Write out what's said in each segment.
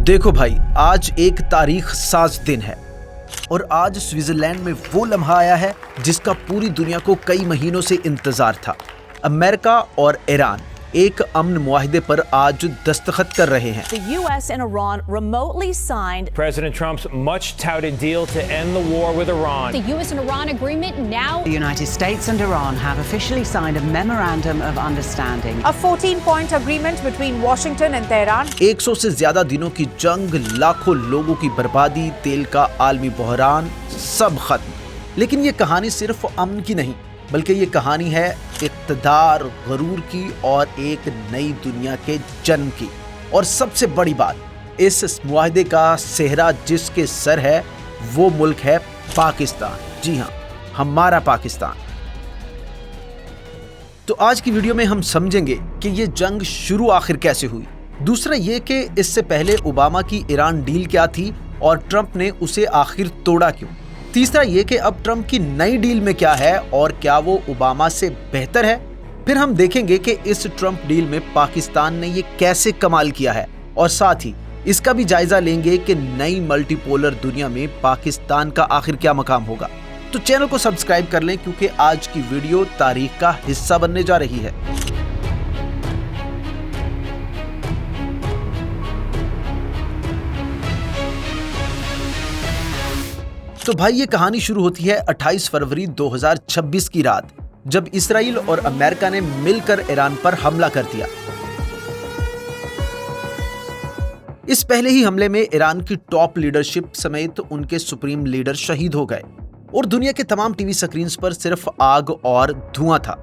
देखो भाई, आज एक तारीख साज दिन है और आज स्विट्जरलैंड में वो लम्हा आया है जिसका पूरी दुनिया को कई महीनों से इंतजार था। अमेरिका और ईरान एक अमन मुआहिदे पर आज दस्तखत कर रहे हैं। The US and Iran remotely signed President Trump's much touted deal to end the war with Iran. the US and Iran agreement now. The United States and Iran have officially signed a memorandum of understanding. A 14-point agreement between Washington and Tehran. 100 से ज्यादा दिनों की जंग, लाखों लोगों की बर्बादी, तेल का आलमी बहरान, सब खत्म। लेकिन ये कहानी सिर्फ अमन की नहीं, बल्कि ये कहानी है इक़्तिदार, गरूर की और एक नई दुनिया के जन्म की। और सबसे बड़ी बात, इस मुआहिदे का सेहरा जिसके सर है वो मुल्क है पाकिस्तान। जी हाँ, हमारा पाकिस्तान। तो आज की वीडियो में हम समझेंगे कि ये जंग शुरू आखिर कैसे हुई। दूसरा ये कि इससे पहले ओबामा की ईरान डील क्या थी और ट्रंप ने उसे आखिर तोड़ा क्यों। तीसरा ये कि अब ट्रंप की नई डील में क्या है और क्या वो ओबामा से बेहतर है। फिर हम देखेंगे कि इस ट्रंप डील में पाकिस्तान ने ये कैसे कमाल किया है और साथ ही इसका भी जायजा लेंगे कि नई मल्टीपोलर दुनिया में पाकिस्तान का आखिर क्या मकाम होगा। तो चैनल को सब्सक्राइब कर लें क्योंकि आज की वीडियो तारीख का हिस्सा बनने जा रही है। तो भाई ये कहानी शुरू होती है 28 फरवरी 2026 की रात, जब इसराइल और अमेरिका ने मिलकर ईरान पर हमला कर दिया। इस पहले ही हमले में ईरान की टॉप लीडरशिप समेत उनके सुप्रीम लीडर शहीद हो गए और दुनिया के तमाम टीवी स्क्रीन्स पर सिर्फ आग और धुआं था।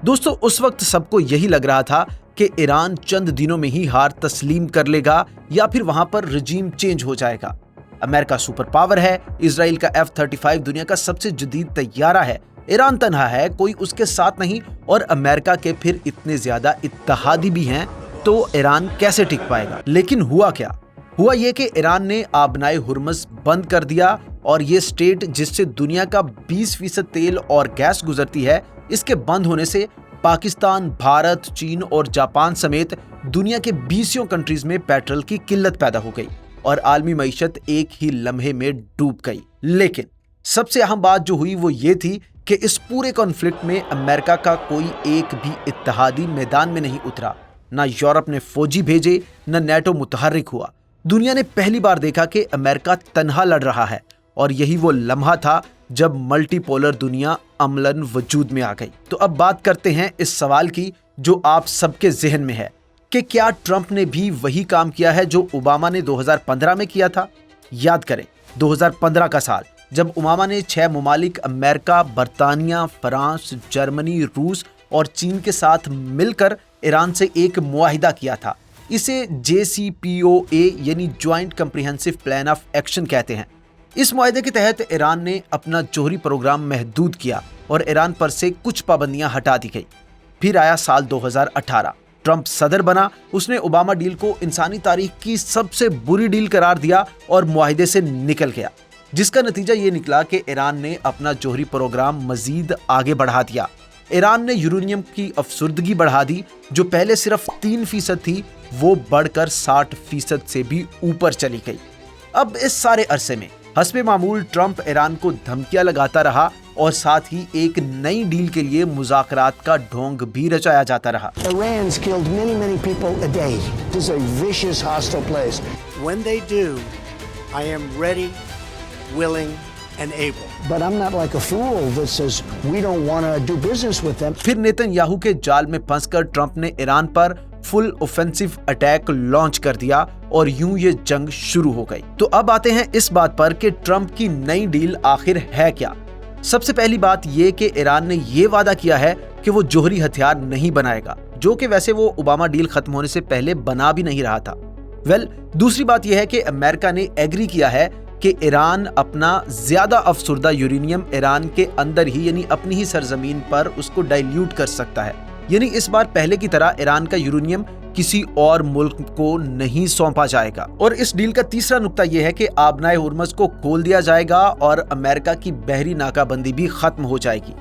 दोस्तों, उस वक्त सबको यही लग रहा था कि ईरान चंद दिनों में ही हार तस्लीम कर लेगा या फिर वहां पर रजीम चेंज हो जाएगा। अमेरिका सुपर पावर है, इजराइल का F-35 दुनिया का सबसे जदीद तैयारा है, ईरान तन्हा है, कोई उसके साथ नहीं और अमेरिका के फिर इतने ज्यादा इत्तेहादी भी हैं, तो ईरान कैसे टिक पाएगा। लेकिन हुआ क्या? हुआ ये कि ईरान ने आबनाए हुर्मुज़ बंद कर दिया और ये स्टेट जिससे दुनिया का 20% तेल और गैस गुजरती है, इसके बंद होने से पाकिस्तान, भारत, चीन और जापान समेत दुनिया के 20 कंट्रीज में पेट्रोल की किल्लत पैदा हो गई और आलमी मईशत एक ही लम्हे में डूब गई। लेकिन सबसे अहम बात जो हुई वो ये थी कि इस पूरे कॉन्फ्लिक्ट में अमेरिका का कोई एक भी इत्तेहादी मैदान में नहीं उतरा। ना यूरोप ने फौजी भेजे, न नेटो मुतहर्रिक हुआ। दुनिया ने पहली बार देखा कि अमेरिका तन्हा लड़ रहा है और यही वो लम्हा था जब मल्टीपोलर दुनिया अमलन वजूद में आ गई। तो अब बात करते हैं इस सवाल की जो आप सबके ज़हन में है कि क्या ट्रंप ने भी वही काम किया है जो ओबामा ने 2015 में किया था। याद करें 2015 का साल, जब ओबामा ने 6 ममालिक अमेरिका, बरतानिया, फ्रांस, जर्मनी, रूस और चीन के साथ मिलकर ईरान से एक मुआहिदा किया था। इसे JCPOA यानी joint comprehensive plan of action कहते हैं। इस मुआहिदे के तहत ईरान ने अपना जौहरी प्रोग्राम महदूद किया और ईरान पर से कुछ पाबंदियां हटा दी गई। फिर आया साल 2018, ट्रंप सदर बना। उसने ओबामा डील को इंसानी तारीख की सबसे बुरी डील करार दिया और मुआहिदे से निकल गया, जिसका नतीजा ये निकला कि ईरान ने अपना जौहरी प्रोग्राम मजीद आगे बढ़ा दिया। ईरान ने यूरेनियम की अफसुर्दगी बढ़ा दी, जो पहले सिर्फ 3% थी, वो बढ़कर 60% से भी ऊपर चली गई। अब इस सारे अरसे में हस्बे मामूल ट्रंप ईरान को धमकियां लगाता रहा और साथ ही एक नई डील के लिए मुज़ाकरात का ढोंग भी रचाया जाता रहा। Iran's killed many people a day. This is a vicious, hostile place. When they do, I am ready, willing, and able. But I'm not like a fool that says we don't want to do business with them. फिर Netanyahu के जाल में फंसकर Trump ने Iran पर full offensive attack launch कर दिया और यूं ये जंग शुरू हो गई। तो अब आते हैं इस बात पर कि ट्रंप की नई डील आखिर है क्या। सबसे पहली बात ये कि ईरान ने ये वादा किया है कि वो जौहरी हथियार नहीं बनाएगा, जो कि वैसे वो ओबामा डील खत्म होने से पहले बना भी नहीं रहा था। दूसरी बात यह है कि अमेरिका ने एग्री किया है कि ईरान अपना ज्यादा अफसुर्दा यूरेनियम ईरान के अंदर ही यानी अपनी ही सरजमीन पर उसको डाइल्यूट कर सकता है। यानी इस बार पहले की तरह ईरान का यूरेनियम किसी और मुल्क को नहीं सौंपा जाएगा। और इस डील का तीसरा नुक्ता यह है कि आबनाए हुर्मुज़ को खोल दिया जाएगा और अमेरिका की बहरी नाकाबंदी भी खत्म हो जाएगी।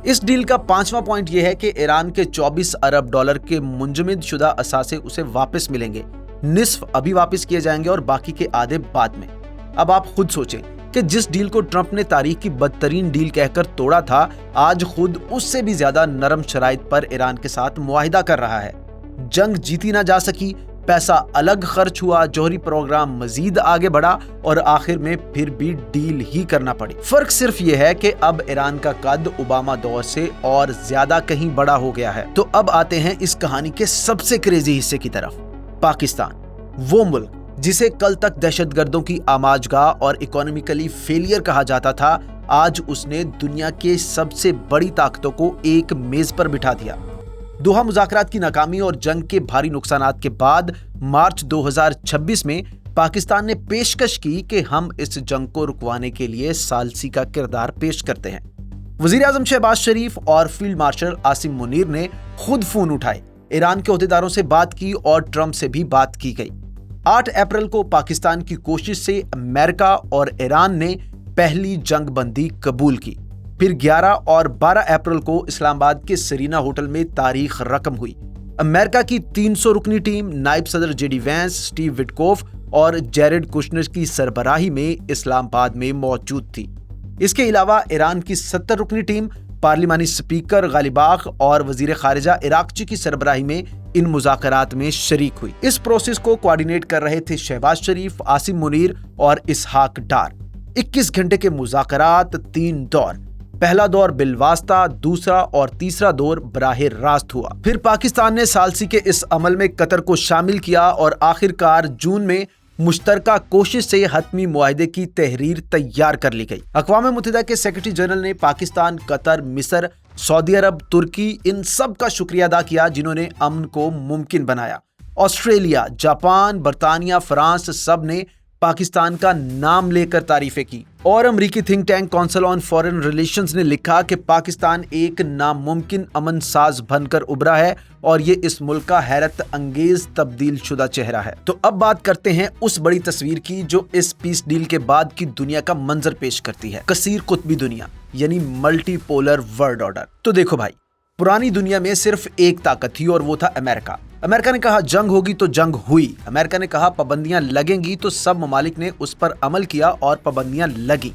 इस डील का 5वां पॉइंट यह है कि ईरान के $24 अरब के मुंजमद शुदा असासे उसे वापस मिलेंगे निस्फ अभी वापस किए जाएंगे और बाकी के आधे बाद में। अब आप खुद सोचें कि जिस डील को ट्रंप ने तारीख की बदतरीन डील कहकर तोड़ा था, आज खुद उससे भी ज्यादा नरम शराइत पर ईरान के साथ मुआहिदा कर रहा है। जंग जीती ना जा सकी, पैसा अलग खर्च हुआ, जौहरी प्रोग्राम मजीद आगे बढ़ा और आखिर में फिर भी डील ही करना पड़ी। फर्क सिर्फ ये है कि अब ईरान का कद ओबामा दौर से और ज्यादा कहीं बड़ा हो गया है। तो अब आते हैं इस कहानी के सबसे क्रेजी हिस्से की तरफ। पाकिस्तान, वो मुल्क जिसे कल तक दहशतगर्दों की आमाजगाह और इकोनॉमिकली फेलियर कहा जाता था, आज उसने दुनिया के सबसे बड़ी ताकतों को एक मेज पर बिठा दिया। दोहा मुज़ाकरात की नाकामी और जंग के भारी नुकसानात के बाद मार्च 2026 में पाकिस्तान ने पेशकश की कि हम इस जंग को रुकवाने के लिए सालसी का किरदार पेश करते हैं। वजीर आज़म शहबाज शरीफ और फील्ड मार्शल आसिम मुनीर ने खुद फोन उठाए, ईरान के ओहदेदारों से बात की और ट्रंप से भी बात की गई। 8 अप्रैल को पाकिस्तान की कोशिश से अमेरिका और ईरान ने पहली जंग बंदी कबूल की। फिर 11 और 12 अप्रैल को इस्लामाबाद के सरीना होटल में तारीख रकम हुई। अमेरिका की 300 रुकनी टीम नायब सदर जेडी वैंस, स्टीव विटकोफ और जेरेड कुशनर की सरबराही में इस्लामाबाद में मौजूद थी। इसके अलावा ईरान की 70 रुकनी टीम पार्लिमानी स्पीकर गालिबाफ और वजीर खारिजा इराकची की सरबराही में इन मुज़ाकरात में शरीक हुई। इस प्रोसेस को कोऑर्डिनेट कर रहे थे शहबाज शरीफ, आसिम मुनीर और इसहाक डार। 21 घंटे के मुज़ाकरात, 3 दौर। पहला दौर बिलवास्ता, दूसरा और तीसरा दौर बराहे रास्त हुआ। फिर पाकिस्तान ने सालसी के इस अमल में कतर को शामिल किया और आखिरकार जून में मुश्तरका कोशिश से हतमी मुआहिदे की तहरीर तैयार कर ली गई। अक़वाम मुत्तहिदा के सेक्रेटरी जनरल ने पाकिस्तान, कतर, मिस्र, सऊदी अरब, तुर्की, इन सब का शुक्रिया अदा किया जिन्होंने अमन को मुमकिन बनाया। ऑस्ट्रेलिया, जापान, बरतानिया, फ्रांस, सब ने पाकिस्तान का नाम लेकर तारीफें की। और अमरीकी think tank council on foreign relations ने लिखा कि पाकिस्तान एक नामुमकिन अमन साज बनकर उभरा है और ये इस मुल्क का हैरत अंगेज तब्दील शुदा चेहरा है। तो अब बात करते हैं उस बड़ी तस्वीर की जो इस पीस डील के बाद की दुनिया का मंजर पेश करती है। कसीर कुतबी दुनिया यानी मल्टीपोलर वर्ल्ड ऑर्डर। तो देखो भाई, पुरानी दुनिया में सिर्फ एक ताकत थी और वो था अमेरिका। अमेरिका ने कहा जंग होगी तो जंग हुई। अमेरिका ने कहा पाबंदियां लगेंगी तो सब ममालिक ने उस पर अमल किया और पाबंदियां लगी।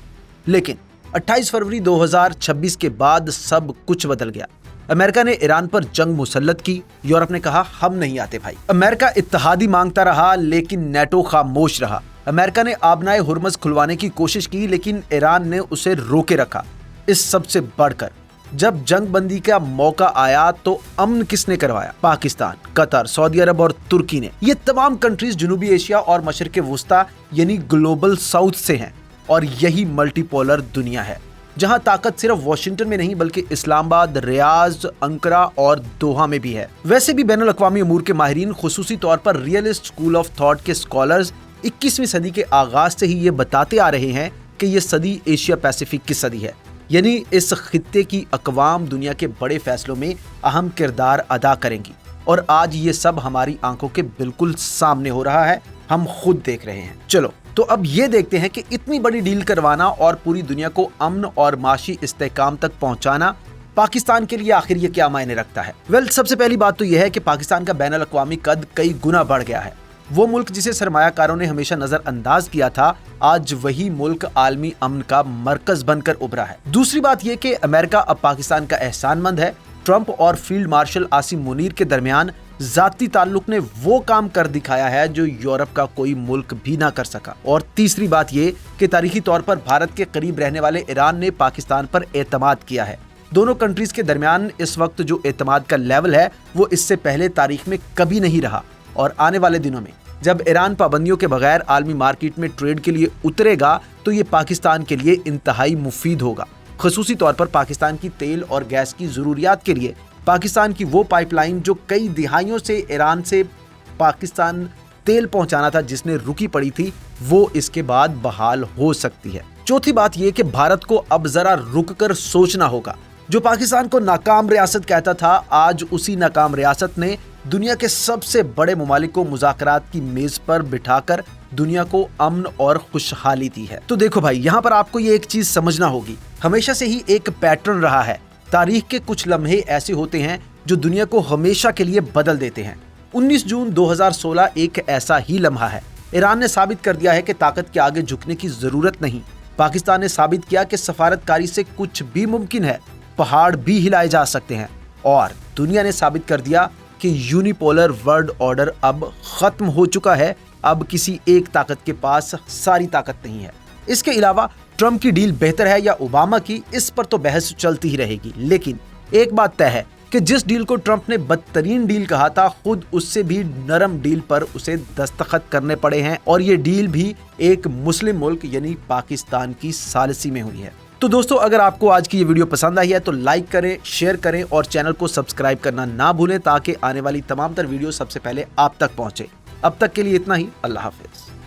लेकिन 28 फरवरी 2026 के बाद सब कुछ बदल गया। अमेरिका ने ईरान पर जंग मुसल्लत की। यूरोप ने कहा हम नहीं आते भाई। अमेरिका इत्तेहादी मांगता रहा लेकिन नेटो खामोश रहा। अमेरिका ने आबनाए हुर्मज खुलवाने की कोशिश की लेकिन ईरान ने उसे रोके रखा। इस सबसे बढ़कर जब जंग बंदी का मौका आया तो अमन किसने करवाया? पाकिस्तान, कतर, सऊदी अरब और तुर्की ने। ये तमाम कंट्रीज जनूबी एशिया और मशरिक़ वुस्ता यानी ग्लोबल साउथ से हैं और यही मल्टीपोलर दुनिया है जहां ताकत सिर्फ वाशिंगटन में नहीं बल्कि इस्लामाबाद, रियाज, अंकरा और दोहा में भी है। वैसे भी बैनुल अक़वामी अमूर के माहिरीन, खुसूसी तौर पर रियलिस्ट स्कूल ऑफ थॉट के स्कॉलर्स 21वीं सदी के आगाज से ही ये बताते आ रहे हैं कि ये सदी एशिया पैसिफिक की सदी है, यानी इस खित्ते की अक़वाम दुनिया के बड़े फैसलों में अहम किरदार अदा करेंगी। और आज ये सब हमारी आंखों के बिल्कुल सामने हो रहा है, हम खुद देख रहे हैं। चलो तो अब ये देखते हैं कि इतनी बड़ी डील करवाना और पूरी दुनिया को अमन और माशी इस्तेहकाम तक पहुंचाना पाकिस्तान के लिए आखिर ये क्या मायने रखता है। सबसे पहली बात तो यह है कि पाकिस्तान का बैनुल अक़वामी कद कई गुना बढ़ गया है। वो मुल्क जिसे सरमायाकारों ने हमेशा नजरअंदाज किया था, आज वही मुल्क आलमी अमन का मरकज बनकर उभरा है। दूसरी बात यह कि अमेरिका अब पाकिस्तान का एहसानमंद है। ट्रंप और फील्ड मार्शल आसिम मुनीर के दरमियान जाती ताल्लुक ने वो काम कर दिखाया है जो यूरोप का कोई मुल्क भी ना कर सका। और तीसरी बात ये कि तारीखी तौर पर भारत के करीब रहने वाले ईरान ने पाकिस्तान पर एतमाद किया है। दोनों कंट्रीज के दरमियान इस वक्त जो एतमाद का लेवल है वो इससे पहले तारीख में कभी नहीं रहा। और आने वाले दिनों में जब ईरान पाबंदियों के बगैर आलमी मार्केट में ट्रेड के लिए उतरेगा तो ये पाकिस्तान के लिए इंतहाई मुफीद होगा। खुसूसी तौर पर पाकिस्तान की तेल और गैस की जरूरियात के लिए पाकिस्तान की वो पाइपलाइन जो कई दिहाइयों से ईरान से पाकिस्तान तेल पहुंचाना था, जिसने रुकी पड़ी थी, वो इसके बाद बहाल हो सकती है। चौथी बात यह कि भारत को अब जरा रुककर सोचना होगा। जो पाकिस्तान को नाकाम रियासत कहता था, आज उसी नाकाम रियासत ने दुनिया के सबसे बड़े मुमालिक को मुज़ाकरात की मेज पर बिठाकर दुनिया को अमन और खुशहाली दी है। तो देखो भाई, यहाँ पर आपको ये एक चीज समझना होगी, हमेशा से ही एक पैटर्न रहा है। तारीख के कुछ लम्हे ऐसे होते हैं जो दुनिया को हमेशा के लिए बदल देते हैं। 19 जून 2016 एक ऐसा ही लम्हा है। ईरान ने साबित कर दिया है कि ताकत के आगे झुकने की जरूरत नहीं। पाकिस्तान ने साबित किया कि सफारतकारी से कुछ भी मुमकिन है, पहाड़ भी हिलाए जा सकते हैं। और दुनिया ने साबित कर दिया कि यूनिपोलर वर्ल्ड ऑर्डर अब खत्म हो चुका है। अब किसी एक ताकत के पास सारी ताकत नहीं है। इसके अलावा ट्रंप की डील बेहतर है या ओबामा की, इस पर तो बहस चलती ही रहेगी। लेकिन एक बात तय है कि जिस डील को ट्रंप ने बदतरीन डील कहा था, खुद उससे भी नरम डील पर उसे दस्तखत करने पड़े हैं। और ये डील भी एक मुस्लिम मुल्क यानी पाकिस्तान की सालिसी में हुई है। तो दोस्तों, अगर आपको आज की ये वीडियो पसंद आई है तो लाइक करें, शेयर करें और चैनल को सब्सक्राइब करना ना भूलें, ताकि आने वाली तमाम तर वीडियो सबसे पहले आप तक पहुंचे। अब तक के लिए इतना ही। अल्लाह हाफिज।